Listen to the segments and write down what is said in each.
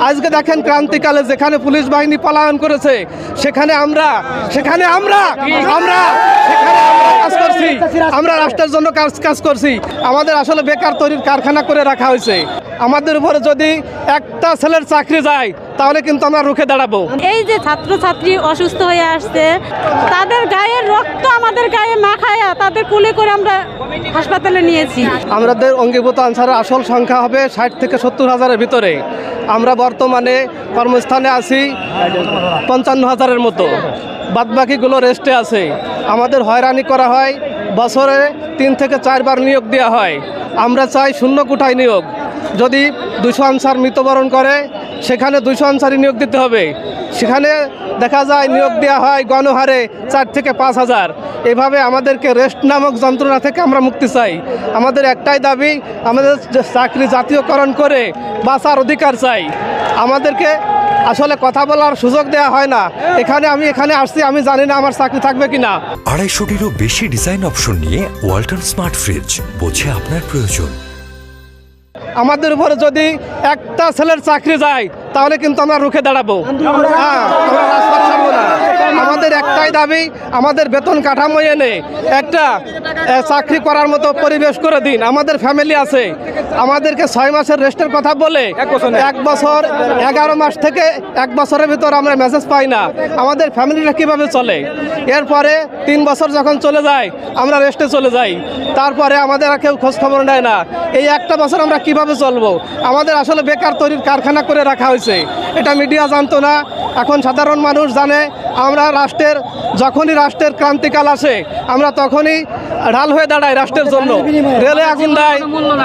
আজকে দেখেন ক্রান্তিকালে যেখানে পুলিশ বাহিনী পলায়ন করেছে সেখানে আমরা কাজ করছি, আমরা রাষ্ট্রের জন্য কাজ করছি। আমাদের আসলে বেকার তৈরির কারখানা করে রাখা হয়েছে। আমাদের উপরে যদি একটা ছেলের চাকরি যায় তাহলে কিন্তু আমরা রুখে দাঁড়াবো। এই যে ছাত্রছাত্রী অসুস্থ হয়ে আসছে, তাদের গায়ের রক্ত আমাদের গায়ে মাখায়া তাদের কুলে করে আমরা হাসপাতালে নিয়েছি। আমাদের অঙ্গীভূত আনসারের আসল সংখ্যা হবে 60 থেকে 70 হাজারের ভিতরে। আমরা বর্তমানে কর্মস্থানে আছি 55,000-এর মতো, বাদবাকিগুলো রেস্টে আছে। আমাদের হয়রানি করা হয়, বছরে 3 থেকে 4 বার নিয়োগ দেওয়া হয়। আমরা চাই শূন্য কোটায় নিয়োগ। যদি 200 আনসার মৃত্যুবরণ করে সেখানে 200 আনসারই নিয়োগ দিতে হবে। সেখানে দেখা যায় নিয়োগ দেওয়া হয় গণহারে 4 থেকে 5,000। এভাবে আমাদেরকে রেস্ট নামক যন্ত্রণা থেকে আমরা মুক্তি চাই। আমাদের একটাই দাবি, আমাদের চাকরি জাতীয়করণ করে বাঁচার অধিকার চাই। আমাদেরকে আসলে কথা বলার সুযোগ দেওয়া হয় না। আমি এখানে আসছি, আমি জানি না আমার চাকরি থাকবে কিনা। 250-টিরও বেশি ডিজাইন অপশন নিয়ে ওয়ালটন স্মার্ট ফ্রিজ, বোঝে আপনার প্রয়োজন। আমাদের উপরে যদি একটা ছেলের চাকরি যায় তাহলে কিন্তু আমরা রুখে দাঁড়াবো, আমরা রাস্তা ছাড়বো না। আমাদের একটাই দাবি, আমাদের বেতন কাঠামো এনে একটা চাকরি করার মতো পরিবেশ করে দিন। আমাদের ফ্যামিলি আছে, আমাদেরকে 6 মাসের রেস্টের কথা বলে 1 বছর 11 মাস থেকে 1 বছরের ভিতর আমরা মেসেজ পাই না। আমাদের ফ্যামিলিটা কীভাবে চলে? এরপরে 3 বছর যখন চলে যায় আমরা রেস্টে চলে যাই, তারপরে আমাদের আর কেউ খোঁজ খবর নেয় না। এই 1টা বছর আমরা কিভাবে চলবো? আমাদের আসলে বেকার তৈরির কারখানা করে রাখা হয়েছে। এটা মিডিয়া জানতো না, এখন সাধারণ মানুষ জানে। আমরা যখনই রাষ্ট্রের ক্রান্তিকাল আসে আমরা তখনই ঢাল হয়ে দাঁড়াই রাষ্ট্রের জন্য।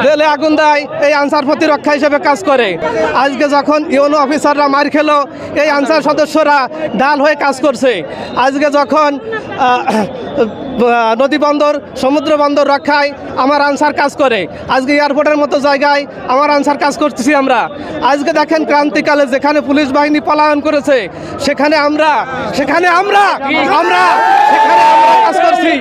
রেলে আগুন দেয় এই আনসার প্রতিরক্ষা হিসেবে কাজ করে। আজকে যখন ইউনো অফিসাররা মার খেলো, এই আনসার সদস্যরা ঢাল হয়ে কাজ করছে। আজকে যখন নদী বন্দর, সমুদ্র বন্দর রক্ষায় আমার আনসার কাজ করে। আজকে এয়ারপোর্টের মতো জায়গায় আমার আনসার কাজ করতেছি আমরা। আজকে দেখেন ক্রান্তিকালে যেখানে পুলিশ বাহিনী পলায়ন করেছে সেখানে আমরা কাজ করছি,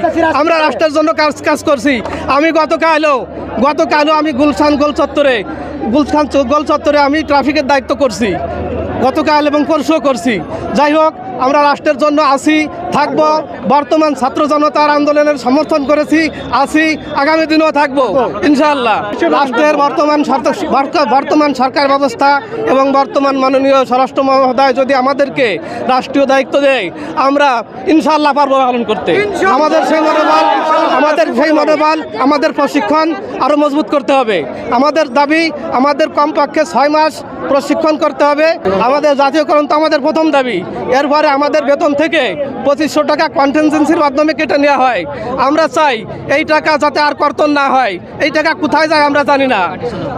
আমরা রাষ্ট্রের জন্য কাজ করছি। আমি গতকালও আমি গুলশান গোল চত্বরে আমি ট্রাফিকের দায়িত্ব করছি, গতকাল এবং পরশুও করছি। যাই হোক, আমরা রাষ্ট্রের জন্য আছি, থাকবো। বর্তমান ছাত্র জনতার আন্দোলনের সমর্থন করেছি, আছি, আগামী দিনেও থাকবো ইনশাআল্লাহ। রাষ্ট্রের বর্তমান সরকার ব্যবস্থা এবং বর্তমান মাননীয় স্বরাষ্ট্র মহোদয় যদি আমাদেরকে রাষ্ট্রীয় দায়িত্ব দেয় আমরা ইনশাআল্লাহ পারবো পালন করতে। আমাদের সেই মনোবল আমাদের প্রশিক্ষণ আরও মজবুত করতে হবে। আমাদের দাবি, আমাদের কমপক্ষে 6 মাস প্রশিক্ষণ করতে হবে। আমাদের জাতীয়করণ তো আমাদের প্রথম দাবি। এরপরে আমাদের বেতন থেকে 2500 টাকা কন্টিনজেন্সির মাধ্যমে কেটে নেওয়া হয়। আমরা চাই এই টাকা যাতে আর কর্তন না হয়। এই টাকা কোথায় যায় আমরা জানি না।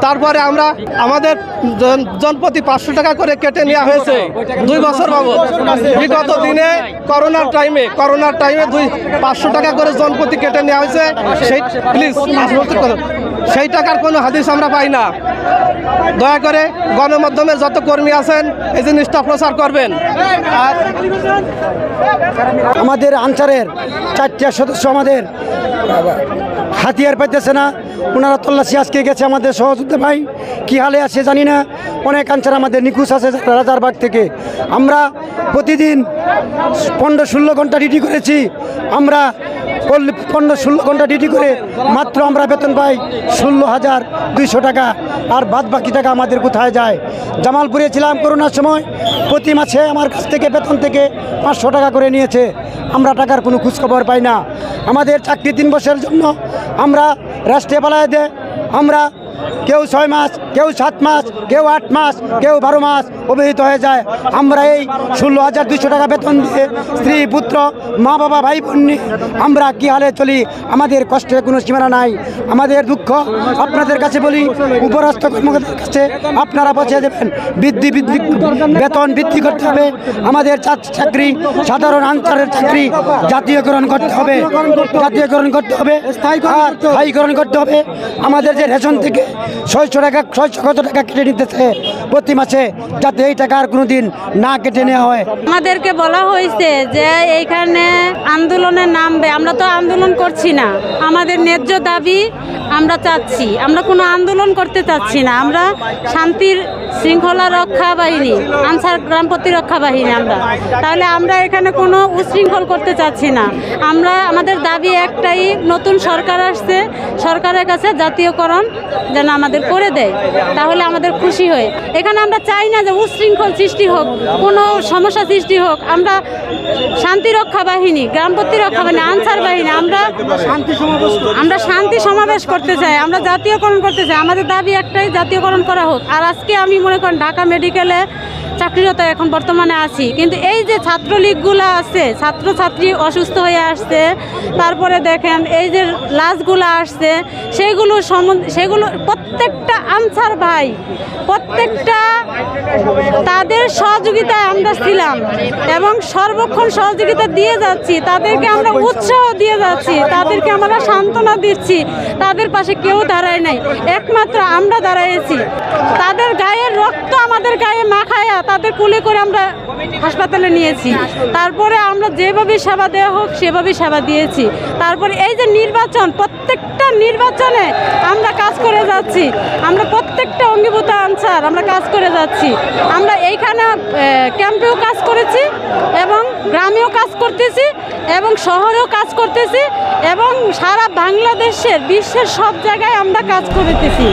তারপরে আমাদের জনপ্রতি 500 টাকা করে কেটে নেওয়া হয়েছে 2 বছর বাবদ। বিগত দিনে করোনার টাইমে 500 টাকা করে জনপ্রতি কেটে নেওয়া হয়েছে। সেই টাকার কোনো হাদিস আমরা পাই না। দয়া করে গণমাধ্যমের যত কর্মী আছেন এই জিনিসটা প্রচার করবেন। আর আমাদের আনসারের 4টা সদস্য আমাদের হাতিয়ার পাইতেছে না, ওনারা তল্লাশি আজকে গেছে। আমাদের সহযোদ্ধা ভাই কী হালে আছে জানি না। অনেক আনসার আমাদের নিখোঁজ আছে রাজারবাগ থেকে। আমরা প্রতিদিন 15-16 ঘন্টা ডিউটি করেছি। আমরা 15-16 ঘন্টা ডিউটি করে মাত্র আমরা বেতন পাই 16,200 টাকা। আর বাদ বাকি টাকা আমাদের কোথায় যায়? জামালপুরে ছিলাম করোনার সময়, প্রতি মাসে আমার কাছ থেকে বেতন থেকে 500 টাকা করে নিয়েছে। আমরা টাকার কোনো খোঁজখবর পাই না। আমাদের চাকরি 3 বছরের জন্য আমরা রাষ্ট্রে পালায় দেয়। আমরা কেউ 6 মাস, কেউ 7 মাস, কেউ 8 মাস, কেউ 12 মাস অবহিত হয়ে যায়। আমরা এই 16,200 টাকা বেতন দিয়ে স্ত্রী, পুত্র, মা, বাবা, ভাই বোন নিয়ে আমরা কী হালে চলি? আমাদের কষ্টের কোনো সীমানা নাই। আমাদের দুঃখ আপনাদের কাছে বলি, উপরস্থ কর্মকর্তাদের কাছে আপনারা পৌঁছে দেবেন। বেতন বৃদ্ধি করতে হবে। আমাদের চাকরি, সাধারণ আনসারের চাকরি জাতীয়করণ করতে হবে, স্থায়ীকরণ করতে হবে। আমাদের যে রেশন থেকে 600 কত টাকা কেটে নিতেছে প্রতি মাসে, যাতে এই টাকা আর কোনোদিন না কেটে নেওয়া হয়। আমাদেরকে বলা হয়েছে যে এইখানে আন্দোলনে নামবে। আমরা তো আন্দোলন করছি না, আমাদের ন্যায্য দাবি আমরা চাচ্ছি। আমরা কোনো আন্দোলন করতে চাচ্ছি না, আমরা শান্তির শৃঙ্খলা রক্ষা বাহিনী, আনসার গ্রাম প্রতিরক্ষা বাহিনী আমরা। তাহলে আমরা এখানে কোনো উশৃঙ্খল করতে চাচ্ছি না। আমরা আমাদের দাবি একটাই, নতুন সরকার আসছে, সরকারের কাছে জাতীয়করণ যেন আমাদের করে দেয়, তাহলে আমাদের খুশি হয়। এখানে আমরা চাই না যে উশৃঙ্খল সৃষ্টি হোক, কোনো সমস্যা সৃষ্টি হোক। আমরা শান্তিরক্ষা বাহিনী, গ্রাম প্রতিরক্ষা বাহিনী, আনসার বাহিনী, আমরা শান্তি সমাবেশ করতে চাই, আমরা জাতীয়করণ করতে চাই। আমাদের দাবি একটাই, জাতীয়করণ করা হোক। আর আজকে আমি মনে করেন ঢাকা মেডিকেলে চাকরিরত এখন বর্তমানে আছি, কিন্তু এই যে ছাত্রলীগগুলো আছে, ছাত্রছাত্রী অসুস্থ হয়ে আসছে, তারপরে দেখেন এই যে লাশগুলো আসছে, সেগুলো প্রত্যেকটা আনসার ভাই, প্রত্যেকটা তাদের সহযোগিতায় আমরা ছিলাম এবং সর্বক্ষণ সহযোগিতা দিয়ে যাচ্ছি, তাদেরকে আমরা উৎসাহ দিয়ে যাচ্ছি, তাদেরকে আমরা সান্ত্বনা দিচ্ছি। তাদের পাশে কেউ দাঁড়ায় নাই, একমাত্র আমরা দাঁড়াইছি। তাদের গায়ের রক্ত আমাদের গায়ে মাখায়া তাদের কুলে করে আমরা হাসপাতালে নিয়েছি। তারপরে আমরা যেভাবে সেবা দেওয়া হোক সেভাবে সেবা দিয়েছি। তারপরে এই যে নির্বাচন, প্রত্যেকটা নির্বাচনে আমরা কাজ করে যাচ্ছি, আমরা প্রত্যেকটা অঙ্গীভূত আনসার আমরা কাজ করে যাচ্ছি। আমরা এইখানে ক্যাম্পেও কাজ করেছি এবং গ্রামেও কাজ করতেছি এবং শহরেও কাজ করতেছি এবং সারা বাংলাদেশের, বিশ্বের সব জায়গায় আমরা কাজ করতেছি।